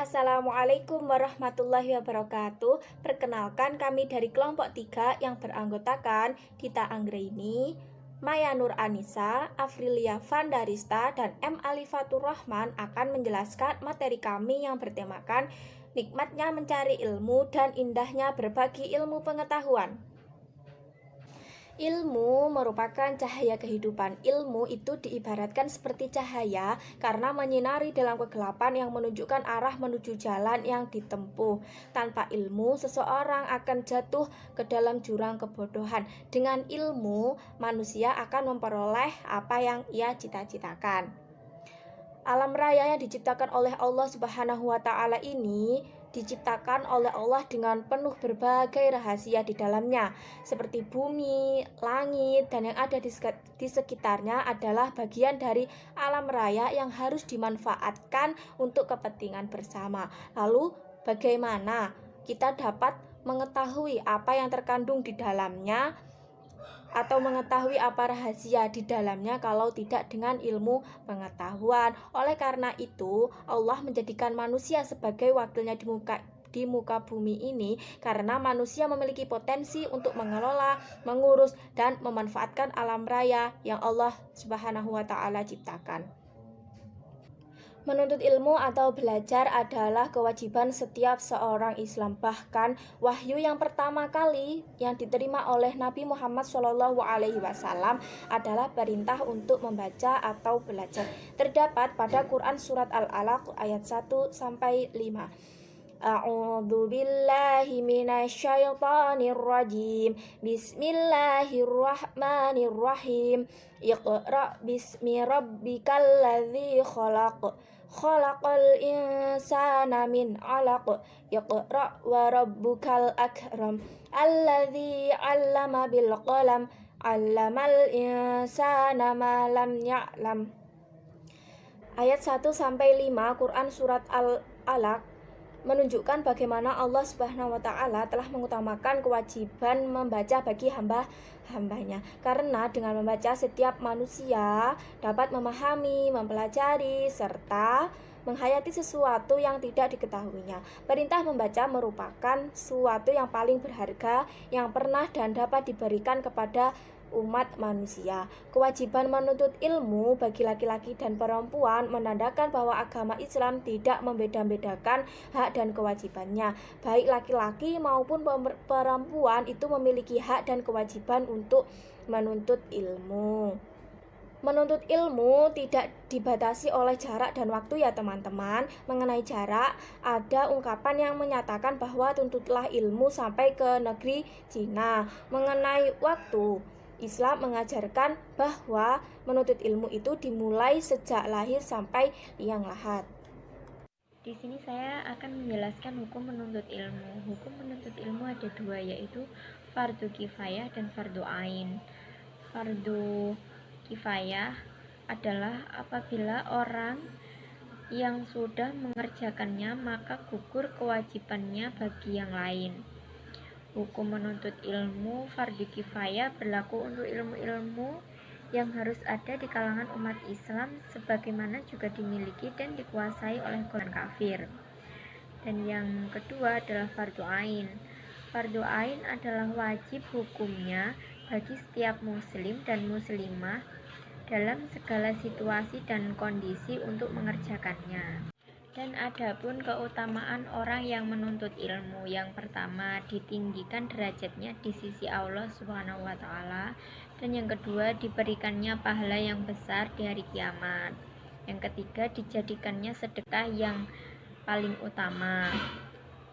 Assalamualaikum warahmatullahi wabarakatuh. Perkenalkan, kami dari kelompok 3 yang beranggotakan Dita Anggraini, Maya Nur Anissa, Afrilia Vandarista, dan M. Alifatur Rahman akan menjelaskan materi kami yang bertemakan nikmatnya mencari ilmu dan indahnya berbagi ilmu pengetahuan. Ilmu merupakan cahaya kehidupan. Ilmu itu diibaratkan seperti cahaya karena menyinari dalam kegelapan yang menunjukkan arah menuju jalan yang ditempuh. Tanpa ilmu, seseorang akan jatuh ke dalam jurang kebodohan. Dengan ilmu, manusia akan memperoleh apa yang ia cita-citakan. Alam raya yang diciptakan oleh Allah Subhanahu wa Ta'ala ini diciptakan oleh Allah dengan penuh berbagai rahasia di dalamnya, seperti bumi, langit, dan yang ada di sekitarnya adalah bagian dari alam raya yang harus dimanfaatkan untuk kepentingan bersama. Lalu, bagaimana kita dapat mengetahui apa yang terkandung di dalamnya atau mengetahui apa rahasia di dalamnya kalau tidak dengan ilmu pengetahuan? Oleh karena itu, Allah menjadikan manusia sebagai wakilnya di muka bumi ini karena manusia memiliki potensi untuk mengelola, mengurus, dan memanfaatkan alam raya yang Allah Subhanahu wa Ta'ala ciptakan. Menuntut ilmu atau belajar adalah kewajiban setiap seorang Islam. Bahkan wahyu yang pertama kali yang diterima oleh Nabi Muhammad SAW adalah perintah untuk membaca atau belajar. Terdapat pada Quran surat Al-Alaq ayat 1-5. A'udzu billahi minasyaitonir rajim. Bismillahirrahmanirrahim. Iqra bismi rabbikal ladzi khalaq. Khalaqal insana min 'alaq. Iqra wa rabbukal akram. Alladzi 'allama bil qalam. 'Allamal insana ma lam ya'lam. Ayat 1-5 Quran surat Al-Alaq menunjukkan bagaimana Allah Subhanahu wa Ta'ala telah mengutamakan kewajiban membaca bagi hamba-hambanya. Karena dengan membaca setiap manusia dapat memahami, mempelajari, serta menghayati sesuatu yang tidak diketahuinya. Perintah membaca merupakan sesuatu yang paling berharga yang pernah dan dapat diberikan kepada umat manusia. Kewajiban menuntut ilmu bagi laki-laki dan perempuan menandakan bahwa agama Islam tidak membeda-bedakan hak dan kewajibannya. Baik laki-laki maupun perempuan itu memiliki hak dan kewajiban untuk menuntut ilmu. Menuntut ilmu tidak dibatasi oleh jarak dan waktu ya teman-teman. Mengenai jarak, ada ungkapan yang menyatakan bahwa tuntutlah ilmu sampai ke negeri Cina. Mengenai waktu, Islam mengajarkan bahwa menuntut ilmu itu dimulai sejak lahir sampai liang lahat. Di sini saya akan menjelaskan hukum menuntut ilmu. Hukum menuntut ilmu ada dua, yaitu fardu kifayah dan fardu ain. Fardu kifayah adalah apabila orang yang sudah mengerjakannya maka gugur kewajibannya bagi yang lain. Hukum menuntut ilmu fardu kifayah berlaku untuk ilmu-ilmu yang harus ada di kalangan umat Islam sebagaimana juga dimiliki dan dikuasai oleh golongan kafir. Dan yang kedua adalah fardu ain. Fardu ain adalah wajib hukumnya bagi setiap muslim dan muslimah dalam segala situasi dan kondisi untuk mengerjakannya. Dan adapun keutamaan orang yang menuntut ilmu, yang pertama ditinggikan derajatnya di sisi Allah Subhanahu wa Ta'ala, dan yang kedua diberikannya pahala yang besar di hari kiamat. Yang ketiga dijadikannya sedekah yang paling utama.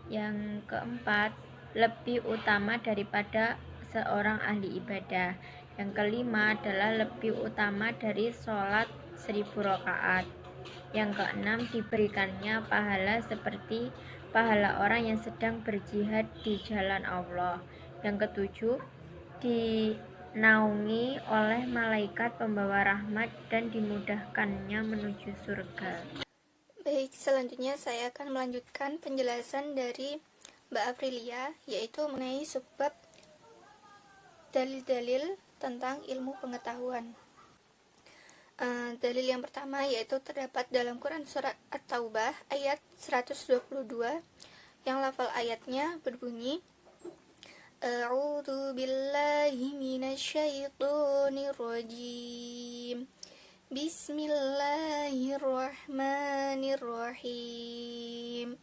Yang keempat lebih utama daripada seorang ahli ibadah. Yang kelima adalah lebih utama dari sholat 1000 rakaat. Yang keenam diberikannya pahala seperti pahala orang yang sedang berjihad di jalan Allah. Yang ketujuh dinaungi oleh malaikat pembawa rahmat dan dimudahkannya menuju surga. Baik, selanjutnya saya akan melanjutkan penjelasan dari Mbak Afrilia, yaitu mengenai sebab dalil-dalil tentang ilmu pengetahuan. Dalil yang pertama yaitu terdapat dalam Quran surat At-Taubah ayat 122 yang lafal ayatnya berbunyi A'udzu billahi minasyaitonir rajim. Bismillahirrahmanirrahim.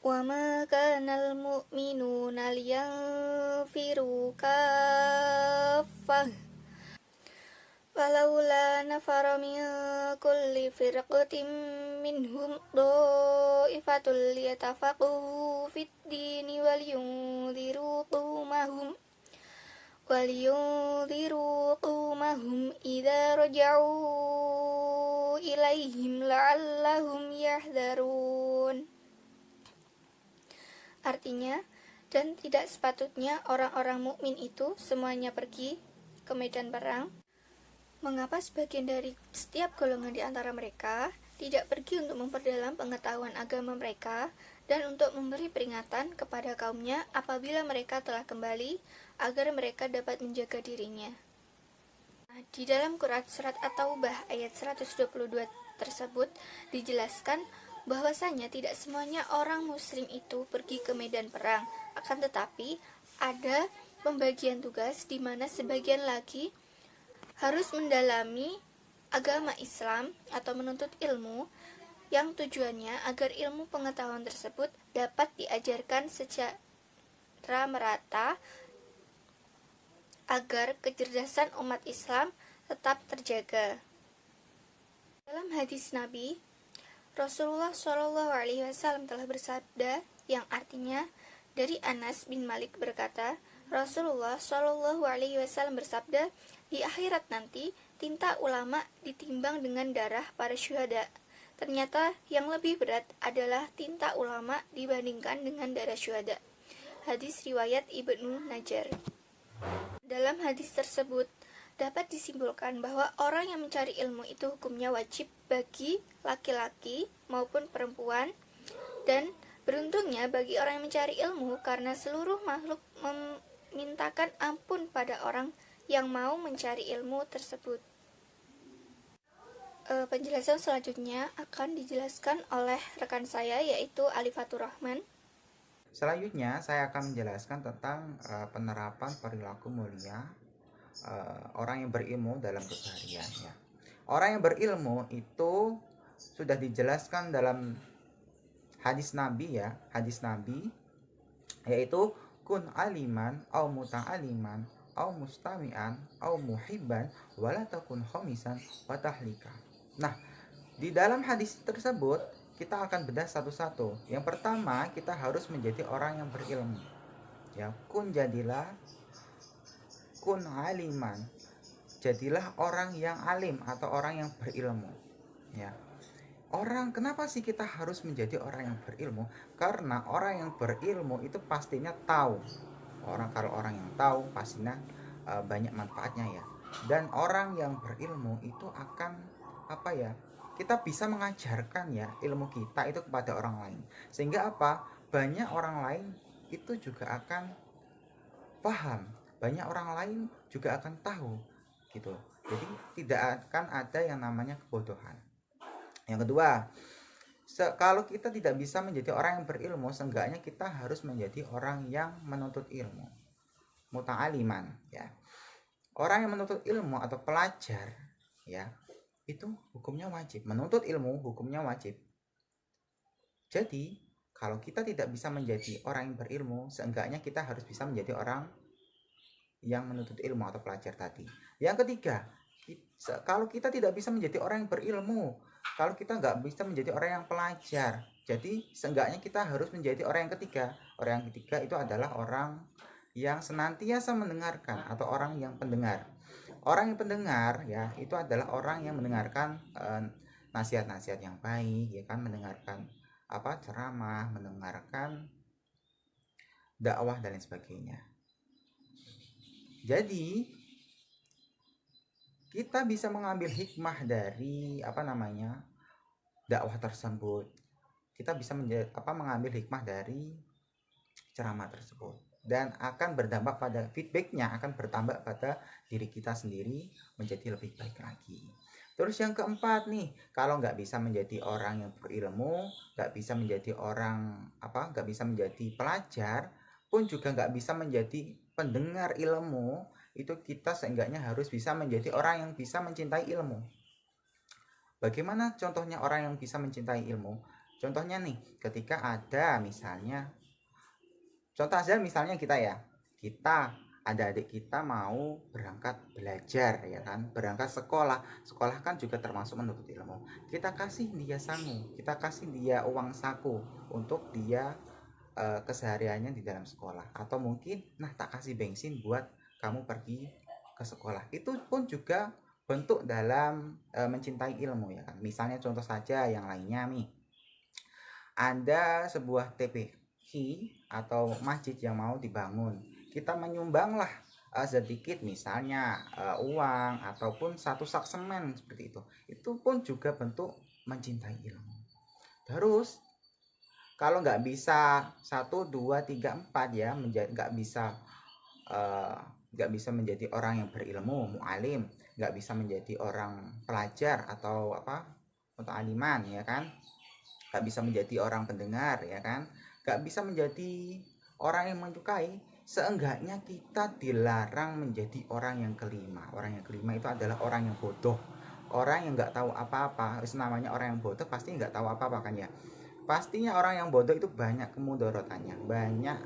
Wa ma kanal mu'minuna liyanfiru kaffah Falaula nafara min kulli firqatin minhum dha'ifatul liyatafaqahu fid dini waliyunziru qawmahum idza raja'u ilaihim la'allahum yahdharun. Artinya, dan tidak sepatutnya orang-orang mukmin itu semuanya pergi ke medan perang. Mengapa sebagian dari setiap golongan di antara mereka tidak pergi untuk memperdalam pengetahuan agama mereka dan untuk memberi peringatan kepada kaumnya apabila mereka telah kembali agar mereka dapat menjaga dirinya. Di dalam Quran surat At-Taubah ayat 122 tersebut dijelaskan bahwasanya tidak semuanya orang muslim itu pergi ke medan perang, akan tetapi ada pembagian tugas di mana sebagian lagi harus mendalami agama Islam atau menuntut ilmu yang tujuannya agar ilmu pengetahuan tersebut dapat diajarkan secara merata agar kecerdasan umat Islam tetap terjaga. Dalam hadis Nabi, Rasulullah SAW telah bersabda yang artinya dari Anas bin Malik berkata, Rasulullah SAW bersabda, di akhirat nanti tinta ulama ditimbang dengan darah para syuhada. Ternyata yang lebih berat adalah tinta ulama dibandingkan dengan darah syuhada. Hadis riwayat Ibnu Najjar. Dalam hadis tersebut dapat disimpulkan bahwa orang yang mencari ilmu itu hukumnya wajib bagi laki-laki maupun perempuan, dan beruntungnya bagi orang yang mencari ilmu karena seluruh makhluk memintakan ampun pada orang yang mau mencari ilmu tersebut. Penjelasan selanjutnya akan dijelaskan oleh rekan saya yaitu Alifatur Rahman. Selanjutnya saya akan menjelaskan tentang penerapan perilaku mulia orang yang berilmu dalam keseharian. Ya. Orang yang berilmu itu sudah dijelaskan dalam hadis Nabi ya, hadis Nabi yaitu kun aliman au muta'aliman au mustami'an au muhibban wala takun khamisan wa tahlika. Nah, di dalam hadis tersebut kita akan bedah satu-satu. Yang pertama, kita harus menjadi orang yang berilmu. Ya, kun aliman. Jadilah orang yang alim atau orang yang berilmu. Ya. Kenapa sih kita harus menjadi orang yang berilmu? Karena orang yang berilmu itu pastinya tahu. Kalau orang yang tahu pastinya banyak manfaatnya ya. Dan orang yang berilmu itu akan kita bisa mengajarkan ya ilmu kita itu kepada orang lain. Sehingga banyak orang lain itu juga akan paham. Banyak orang lain juga akan tahu gitu. Jadi tidak akan ada yang namanya kebodohan. Yang kedua, kalau kita tidak bisa menjadi orang yang berilmu, seenggaknya kita harus menjadi orang yang menuntut ilmu. Muta'aliman ya. Orang yang menuntut ilmu atau pelajar ya, itu hukumnya wajib. Menuntut ilmu hukumnya wajib. Jadi, kalau kita tidak bisa menjadi orang yang berilmu, seenggaknya kita harus bisa menjadi orang yang menuntut ilmu atau pelajar tadi. Yang ketiga, kalau kita tidak bisa menjadi orang yang berilmu, kalau kita nggak bisa menjadi orang yang pelajar, jadi seenggaknya kita harus menjadi orang yang ketiga. Orang yang ketiga itu adalah orang yang senantiasa mendengarkan atau orang yang pendengar. Orang yang pendengar ya itu adalah orang yang mendengarkan nasihat-nasihat yang baik, ya kan, mendengarkan ceramah, mendengarkan dakwah dan lain sebagainya. Jadi kita bisa mengambil hikmah dari dakwah tersebut. Kita bisa mengambil hikmah dari ceramah tersebut. dan akan berdampak pada feedbacknya, akan bertambah pada diri kita sendiri menjadi lebih baik lagi. Terus yang keempat nih, kalau nggak bisa menjadi orang yang berilmu, nggak bisa menjadi nggak bisa menjadi pelajar, pun juga nggak bisa menjadi pendengar ilmu, itu kita seenggaknya harus bisa menjadi orang yang bisa mencintai ilmu. Bagaimana contohnya orang yang bisa mencintai ilmu? Contohnya nih, ketika ada misalnya, contoh aja misalnya kita adik-adik kita mau berangkat belajar ya kan, berangkat sekolah kan juga termasuk menuntut ilmu. Kita kasih dia sangu, kita kasih dia uang saku untuk dia kesehariannya di dalam sekolah, atau mungkin tak kasih bensin buat kamu pergi ke sekolah. Itu pun juga bentuk dalam mencintai ilmu ya kan. Misalnya contoh saja yang lainnya nih, ada sebuah TPQ atau masjid yang mau dibangun, kita menyumbanglah sedikit misalnya uang ataupun satu sak semen seperti itu pun juga bentuk mencintai ilmu. Terus kalau nggak bisa 1, 2, 3, 4 ya, nggak bisa menjadi orang yang berilmu, mu'alim, nggak bisa menjadi orang pelajar atau untuk aliman ya kan, nggak bisa menjadi orang pendengar ya kan, nggak bisa menjadi orang yang menyukai, seenggaknya kita dilarang menjadi orang yang kelima. Orang yang kelima itu adalah orang yang bodoh, orang yang nggak tahu apa-apa. Namanya orang yang bodoh pasti nggak tahu apa-apa kan ya. Pastinya orang yang bodoh itu banyak kemudorotannya, banyak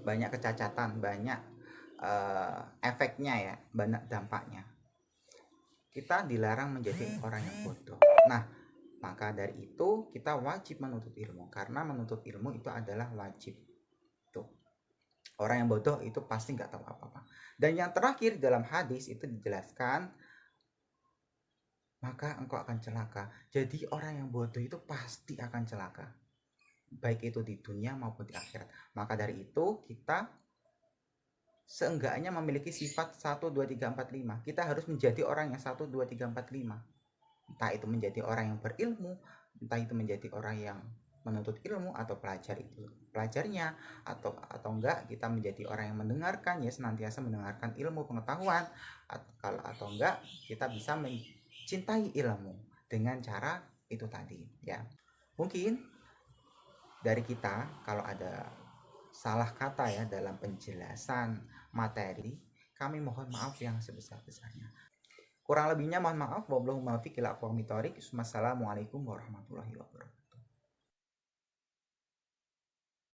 banyak kecacatan, banyak efeknya ya, banyak dampaknya. Kita dilarang menjadi orang yang bodoh. Maka dari itu kita wajib menuntut ilmu, karena menuntut ilmu itu adalah wajib. Tuh. Orang yang bodoh itu pasti nggak tahu apa-apa. Dan yang terakhir dalam hadis itu dijelaskan, maka engkau akan celaka. Jadi orang yang bodoh itu pasti akan celaka, baik itu di dunia maupun di akhirat. Maka dari itu kita seenggaknya memiliki sifat 1, 2, 3, 4, 5. Kita harus menjadi orang yang 1, 2, 3, 4, 5. Entah itu menjadi orang yang berilmu, entah itu menjadi orang yang menuntut ilmu, atau pelajarnya, atau enggak kita menjadi orang yang mendengarkan ya, senantiasa mendengarkan ilmu pengetahuan, atau enggak kita bisa mencintai ilmu dengan cara itu tadi ya. Mungkin dari kita kalau ada salah kata ya dalam penjelasan materi, kami mohon maaf yang sebesar-besarnya. Kurang lebihnya mohon maaf. Wabillahi taufiq wal hidayah. Wassalamualaikum warahmatullahi wabarakatuh.